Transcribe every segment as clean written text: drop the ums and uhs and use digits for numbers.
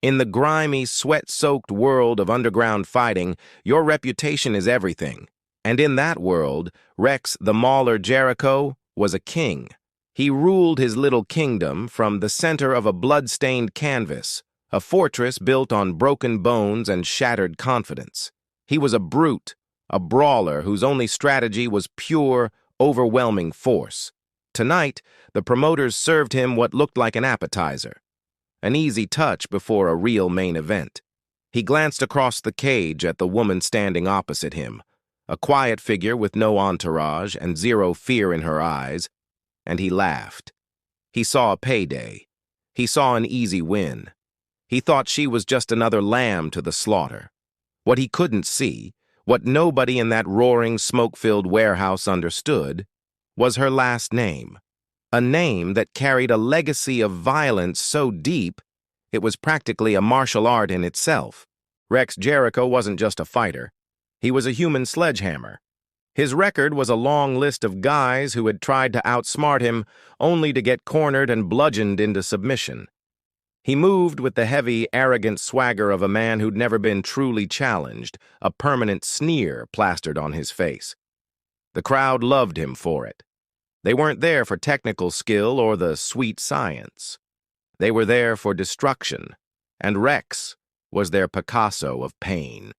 In the grimy, sweat-soaked world of underground fighting, your reputation is everything. And in that world, Rex the Mauler Jericho was a king. He ruled his little kingdom from the center of a blood-stained canvas, a fortress built on broken bones and shattered confidence. He was a brute, a brawler whose only strategy was pure, overwhelming force. Tonight, the promoters served him what looked like an appetizer, an easy touch before a real main event. He glanced across the cage at the woman standing opposite him, a quiet figure with no entourage and zero fear in her eyes, and he laughed. He saw a payday. He saw an easy win. He thought she was just another lamb to the slaughter. What he couldn't see, what nobody in that roaring, smoke-filled warehouse understood, was her last name. A name that carried a legacy of violence so deep, it was practically a martial art in itself. Rex Jericho wasn't just a fighter. He was a human sledgehammer. His record was a long list of guys who had tried to outsmart him, only to get cornered and bludgeoned into submission. He moved with the heavy, arrogant swagger of a man who'd never been truly challenged, a permanent sneer plastered on his face. The crowd loved him for it. They weren't there for technical skill or the sweet science. They were there for destruction, and Rex was their Picasso of pain.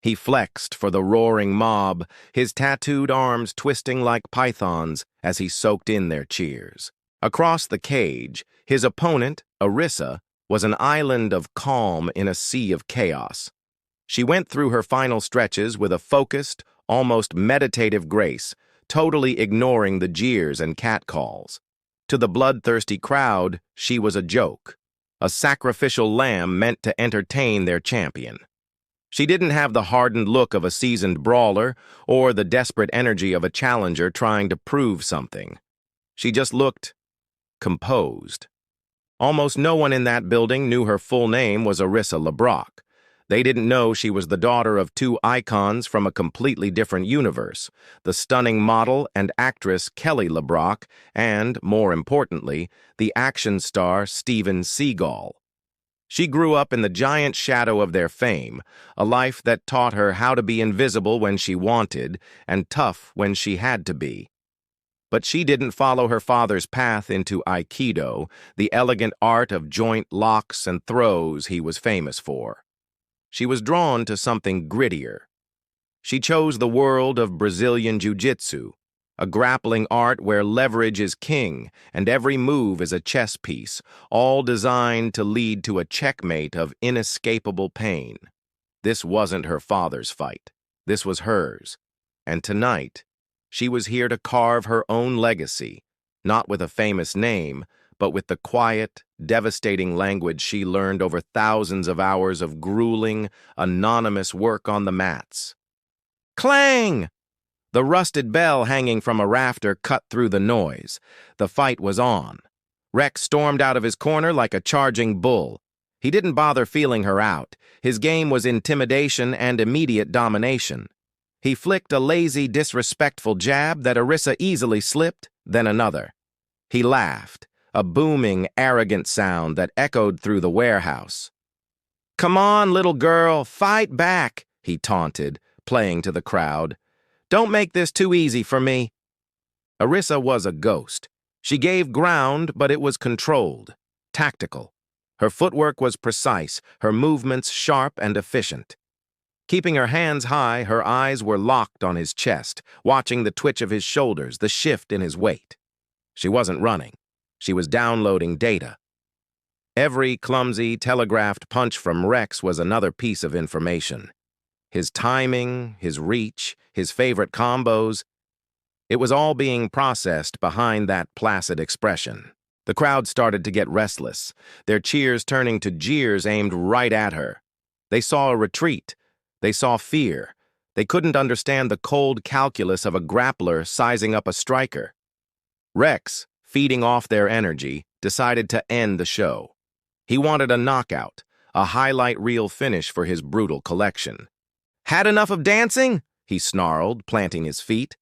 He flexed for the roaring mob, his tattooed arms twisting like pythons as he soaked in their cheers. Across the cage, his opponent, Arissa, was an island of calm in a sea of chaos. She went through her final stretches with a focused, almost meditative grace, totally ignoring the jeers and catcalls. To the bloodthirsty crowd, she was a joke, a sacrificial lamb meant to entertain their champion. She didn't have the hardened look of a seasoned brawler or the desperate energy of a challenger trying to prove something. She just looked composed. Almost no one in that building knew her full name was Arissa LeBrock. They didn't know she was the daughter of two icons from a completely different universe, the stunning model and actress Kelly LeBrock and, more importantly, the action star Steven Seagal. She grew up in the giant shadow of their fame, a life that taught her how to be invisible when she wanted and tough when she had to be. But she didn't follow her father's path into Aikido, the elegant art of joint locks and throws he was famous for. She was drawn to something grittier. She chose the world of Brazilian Jiu-Jitsu, a grappling art where leverage is king and every move is a chess piece, all designed to lead to a checkmate of inescapable pain. This wasn't her father's fight. This was hers. And tonight, she was here to carve her own legacy, not with a famous name, but with the quiet, devastating language she learned over thousands of hours of grueling, anonymous work on the mats. Clang! The rusted bell hanging from a rafter cut through the noise. The fight was on. Rex stormed out of his corner like a charging bull. He didn't bother feeling her out. His game was intimidation and immediate domination. He flicked a lazy, disrespectful jab that Arissa easily slipped, then another. He laughed, a booming, arrogant sound that echoed through the warehouse. "Come on, little girl, fight back," he taunted, playing to the crowd. "Don't make this too easy for me." Arissa was a ghost. She gave ground, but it was controlled, tactical. Her footwork was precise, her movements sharp and efficient. Keeping her hands high, her eyes were locked on his chest, watching the twitch of his shoulders, the shift in his weight. She wasn't running. She was downloading data. Every clumsy, telegraphed punch from Rex was another piece of information. His timing, his reach, his favorite combos, it was all being processed behind that placid expression. The crowd started to get restless, their cheers turning to jeers aimed right at her. They saw a retreat. They saw fear. They couldn't understand the cold calculus of a grappler sizing up a striker. Rex, feeding off their energy, decided to end the show. He wanted a knockout, a highlight reel finish for his brutal collection. "Had enough of dancing?" he snarled, planting his feet.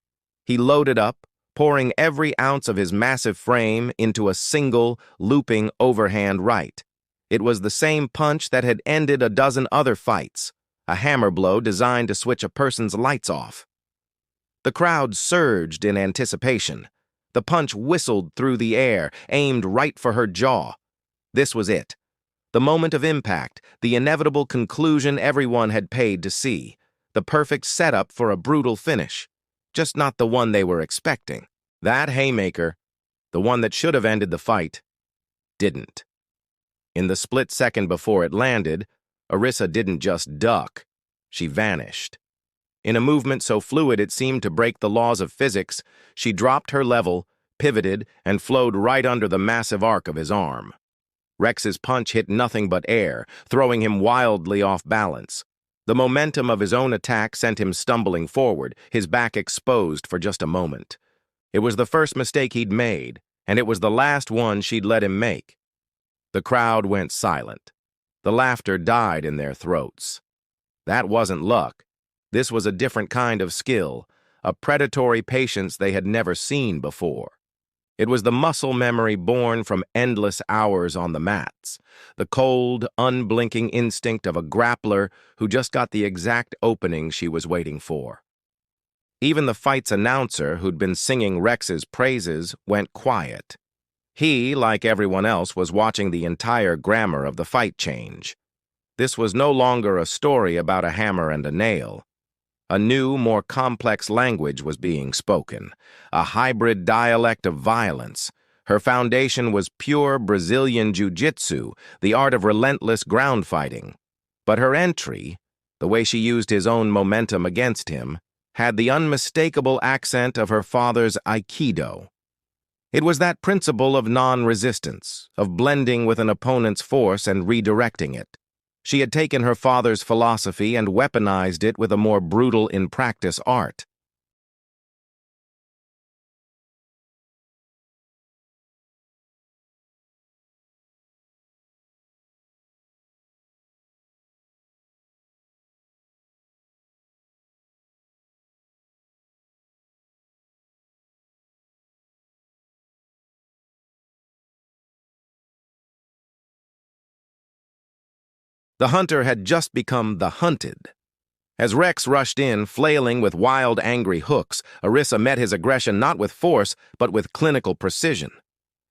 He loaded up, pouring every ounce of his massive frame into a single, looping overhand right. It was the same punch that had ended a dozen other fights, a hammer blow designed to switch a person's lights off. The crowd surged in anticipation. The punch whistled through the air, aimed right for her jaw. This was it. The moment of impact, the inevitable conclusion everyone had paid to see. The perfect setup for a brutal finish. Just not the one they were expecting. That haymaker, the one that should have ended the fight, didn't. In the split second before it landed, Arissa didn't just duck. She vanished. In a movement so fluid it seemed to break the laws of physics, she dropped her level, pivoted, and flowed right under the massive arc of his arm. Rex's punch hit nothing but air, throwing him wildly off balance. The momentum of his own attack sent him stumbling forward, his back exposed for just a moment. It was the first mistake he'd made, and it was the last one she'd let him make. The crowd went silent. The laughter died in their throats. That wasn't luck. This was a different kind of skill, a predatory patience they had never seen before. It was the muscle memory born from endless hours on the mats, the cold, unblinking instinct of a grappler who just got the exact opening she was waiting for. Even the fight's announcer, who'd been singing Rex's praises, went quiet. He, like everyone else, was watching the entire grammar of the fight change. This was no longer a story about a hammer and a nail. A new, more complex language was being spoken, a hybrid dialect of violence. Her foundation was pure Brazilian jiu-jitsu, the art of relentless ground fighting. But her entry, the way she used his own momentum against him, had the unmistakable accent of her father's Aikido. It was that principle of non-resistance, of blending with an opponent's force and redirecting it. She had taken her father's philosophy and weaponized it with a more brutal in-practice art. The hunter had just become the hunted. As Rex rushed in, flailing with wild, angry hooks, Arissa met his aggression not with force, but with clinical precision.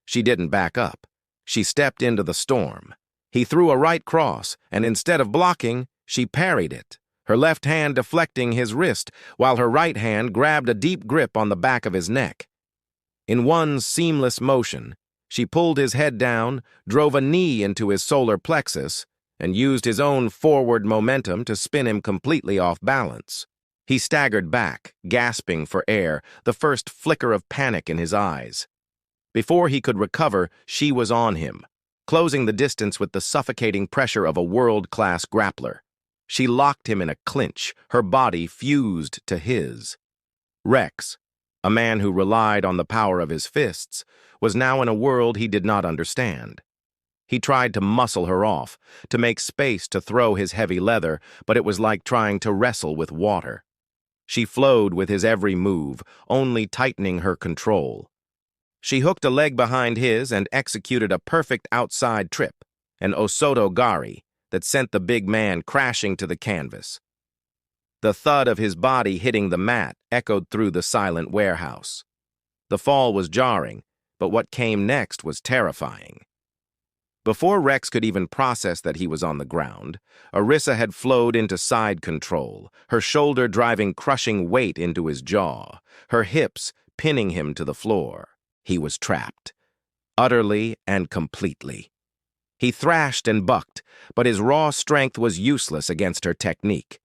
She didn't back up. She stepped into the storm. He threw a right cross, and instead of blocking, she parried it, her left hand deflecting his wrist, while her right hand grabbed a deep grip on the back of his neck. In one seamless motion, she pulled his head down, drove a knee into his solar plexus, and used his own forward momentum to spin him completely off balance. He staggered back, gasping for air, the first flicker of panic in his eyes. Before he could recover, she was on him, closing the distance with the suffocating pressure of a world-class grappler. She locked him in a clinch, her body fused to his. Rex, a man who relied on the power of his fists, was now in a world he did not understand. He tried to muscle her off, to make space to throw his heavy leather, but it was like trying to wrestle with water. She flowed with his every move, only tightening her control. She hooked a leg behind his and executed a perfect outside trip, an Osoto Gari, that sent the big man crashing to the canvas. The thud of his body hitting the mat echoed through the silent warehouse. The fall was jarring, but what came next was terrifying. Before Rex could even process that he was on the ground, Arissa had flowed into side control, her shoulder driving crushing weight into his jaw, her hips pinning him to the floor. He was trapped, utterly and completely. He thrashed and bucked, but his raw strength was useless against her technique.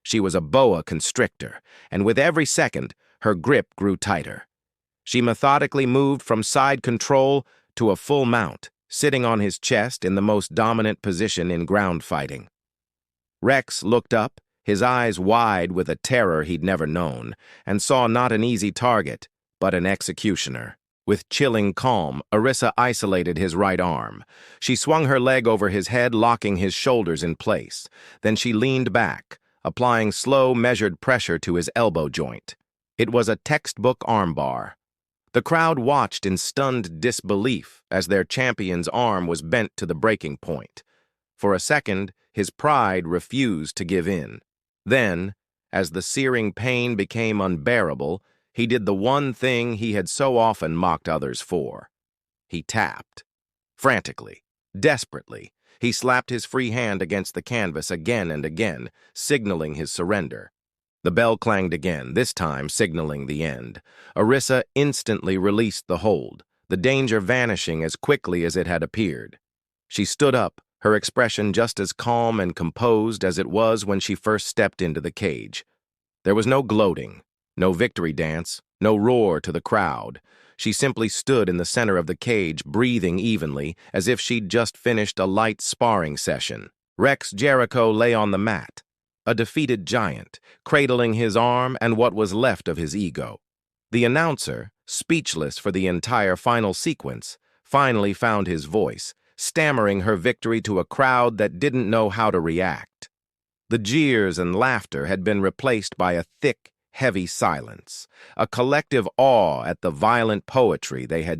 She was a boa constrictor, and with every second, her grip grew tighter. She methodically moved from side control to a full mount, sitting on his chest in the most dominant position in ground fighting. Rex looked up, his eyes wide with a terror he'd never known, and saw not an easy target, but an executioner. With chilling calm, Arissa isolated his right arm. She swung her leg over his head, locking his shoulders in place. Then she leaned back, applying slow, measured pressure to his elbow joint. It was a textbook armbar. The crowd watched in stunned disbelief as their champion's arm was bent to the breaking point. For a second, his pride refused to give in. Then, as the searing pain became unbearable, he did the one thing he had so often mocked others for. He tapped. Frantically, desperately, he slapped his free hand against the canvas again and again, signaling his surrender. The bell clanged again, this time signaling the end. Arissa instantly released the hold, the danger vanishing as quickly as it had appeared. She stood up, her expression just as calm and composed as it was when she first stepped into the cage. There was no gloating, no victory dance, no roar to the crowd. She simply stood in the center of the cage, breathing evenly, as if she'd just finished a light sparring session. Rex Jericho lay on the mat, a defeated giant, cradling his arm and what was left of his ego. The announcer, speechless for the entire final sequence, finally found his voice, stammering her victory to a crowd that didn't know how to react. The jeers and laughter had been replaced by a thick, heavy silence, a collective awe at the violent poetry they had